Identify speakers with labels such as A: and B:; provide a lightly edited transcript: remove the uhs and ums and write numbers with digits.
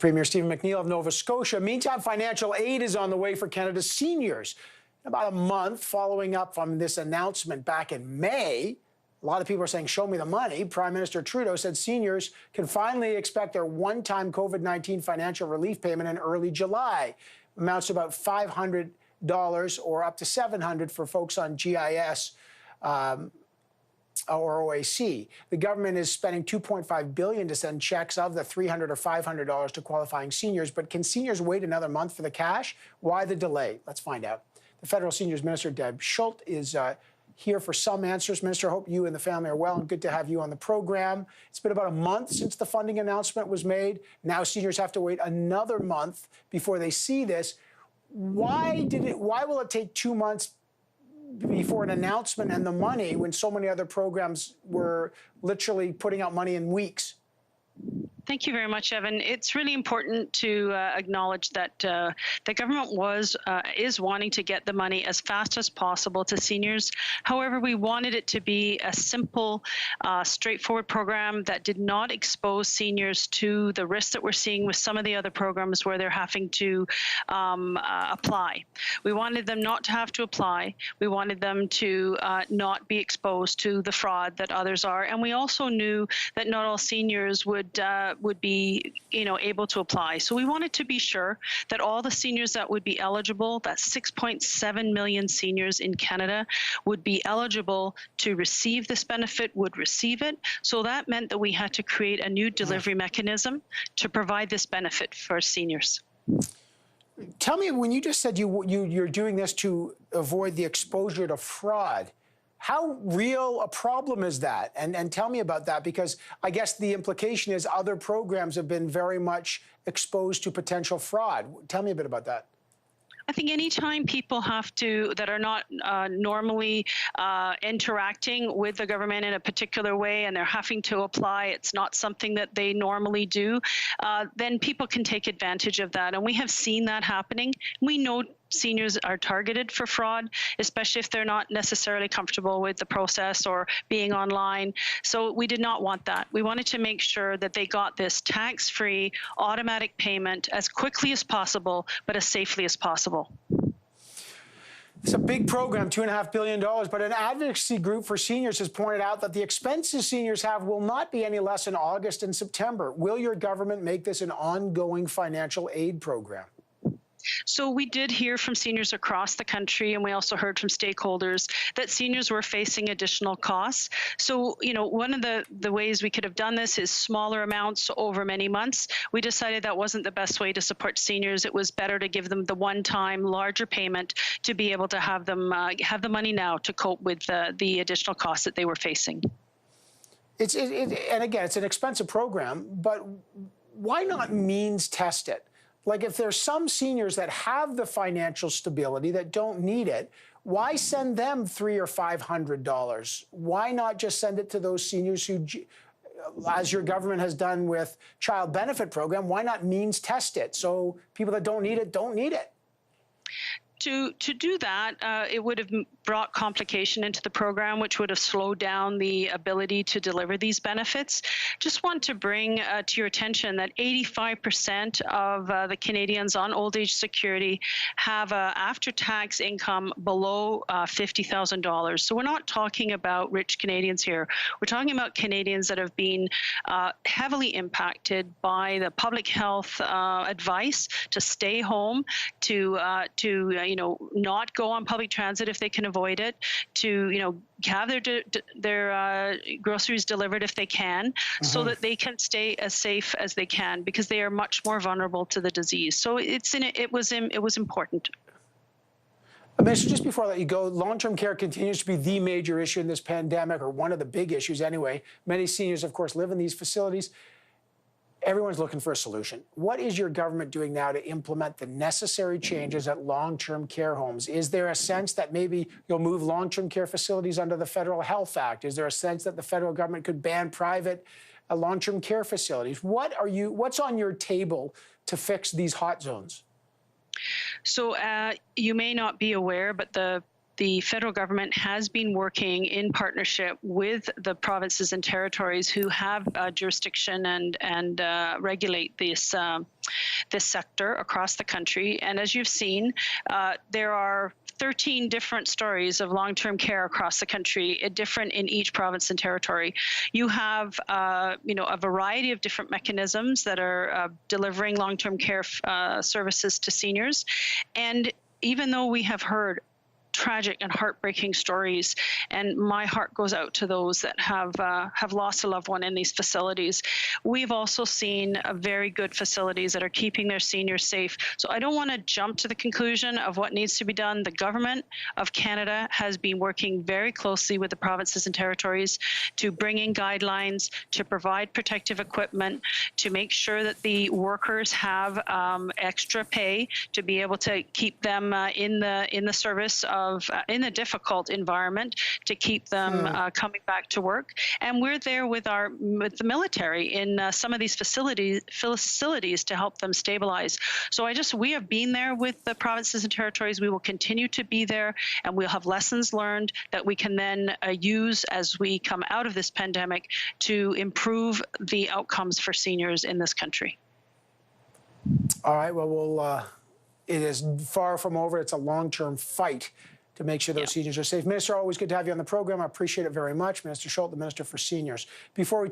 A: Premier Stephen McNeil of Nova Scotia. Meantime, financial aid is on the way for Canada's seniors. About a month following up on this announcement back in May, a lot of people are saying, show me the money. Prime Minister Trudeau said seniors can finally expect their one-time COVID-19 financial relief payment in early July. Amounts to about $500 or up to $700 for folks on GIS or OAC. The government is spending $2.5 billion to send checks of the $300 or $500 to qualifying seniors. But can seniors wait another month for the cash? Why the delay? Let's find out. The Federal Seniors Minister Deb Schulte is here for some answers. Minister, I hope you and the family are well, and good to have you on the program. It's been about a month since the funding announcement was made. Now seniors have to wait another month before they see this. Why will it take 2 months before an announcement and the money when so many other programs were literally putting out money in weeks?
B: Thank you very much, Evan. It's really important to acknowledge that the government is wanting to get the money as fast as possible to seniors. However, we wanted it to be a simple, straightforward program that did not expose seniors to the risks that we're seeing with some of the other programs where they're having to apply. We wanted them not to have to apply. We wanted them to not be exposed to the fraud that others are. And we also knew that not all seniors would be, able to apply. So we wanted to be sure that all the seniors that would be eligible, that 6.7 million seniors in Canada, would be eligible to receive this benefit, would receive it. So that meant that we had to create a new delivery mechanism to provide this benefit for seniors.
A: Tell me, when you just said you're doing this to avoid the exposure to fraud, how real a problem is that? And tell me about that, because I guess the implication is other programs have been very much exposed to potential fraud. Tell me a bit about that.
B: I think anytime people that are not normally interacting with the government in a particular way and they're having to apply, it's not something that they normally do, then people can take advantage of that. And we have seen that happening. We know seniors are targeted for fraud, especially if they're not necessarily comfortable with the process or being online. So we did not want that. We wanted to make sure that they got this tax-free automatic payment as quickly as possible, but as safely as possible.
A: It's a big program, $2.5 billion, but an advocacy group for seniors has pointed out that the expenses seniors have will not be any less in August and September. Will your government make this an ongoing financial aid program?
B: So we did hear from seniors across the country, and we also heard from stakeholders that seniors were facing additional costs. So, one of the ways we could have done this is smaller amounts over many months. We decided that wasn't the best way to support seniors. It was better to give them the one-time larger payment to be able to have them have the money now to cope with the additional costs that they were facing.
A: And again, it's an expensive program, but why not means test it? Like, if there's some seniors that have the financial stability that don't need it, why send them $300 or $500? Why not just send it to those seniors who, as your government has done with child benefit program, why not means test it so people that don't need it don't need it?
B: To do that, it would have brought complication into the program, which would have slowed down the ability to deliver these benefits. Just want to bring to your attention that 85% of the Canadians on old age security have a after-tax income below $50,000. So we're not talking about rich Canadians here. We're talking about Canadians that have been heavily impacted by the public health advice to stay home, to not go on public transit if they can avoid it, to, have their groceries delivered if they can, so that they can stay as safe as they can, because they are much more vulnerable to the disease. So it was important.
A: Minister, just before I let you go, long-term care continues to be the major issue in this pandemic, or one of the big issues anyway. Many seniors, of course, live in these facilities. Everyone's looking for a solution. What is your government doing now to implement the necessary changes at long-term care homes? Is there a sense that maybe you'll move long-term care facilities under the Federal Health Act? Is there a sense that the federal government could ban private long-term care facilities? What's on your table to fix these hot zones?
B: So you may not be aware, but the the federal government has been working in partnership with the provinces and territories who have jurisdiction and regulate this sector across the country. And as you've seen, there are 13 different stories of long-term care across the country, different in each province and territory. You have, a variety of different mechanisms that are delivering long-term care services to seniors. And even though we have heard tragic and heartbreaking stories, and my heart goes out to those that have lost a loved one in these facilities. We've also seen very good facilities that are keeping their seniors safe. So I don't want to jump to the conclusion of what needs to be done. The government of Canada has been working very closely with the provinces and territories to bring in guidelines, to provide protective equipment, to make sure that the workers have extra pay to be able to keep them in the service in a difficult environment, to keep them coming back to work. And we're there with the military in some of these facilities to help them stabilize. So we have been there with the provinces and territories. We will continue to be there, and we'll have lessons learned that we can then use as we come out of this pandemic to improve the outcomes for seniors in this country.
A: All right, well, it is far from over. It's a long-term fight to make sure those seniors are safe. Minister, always good to have you on the program. I appreciate it very much. Minister Schulte, the Minister for Seniors. Before we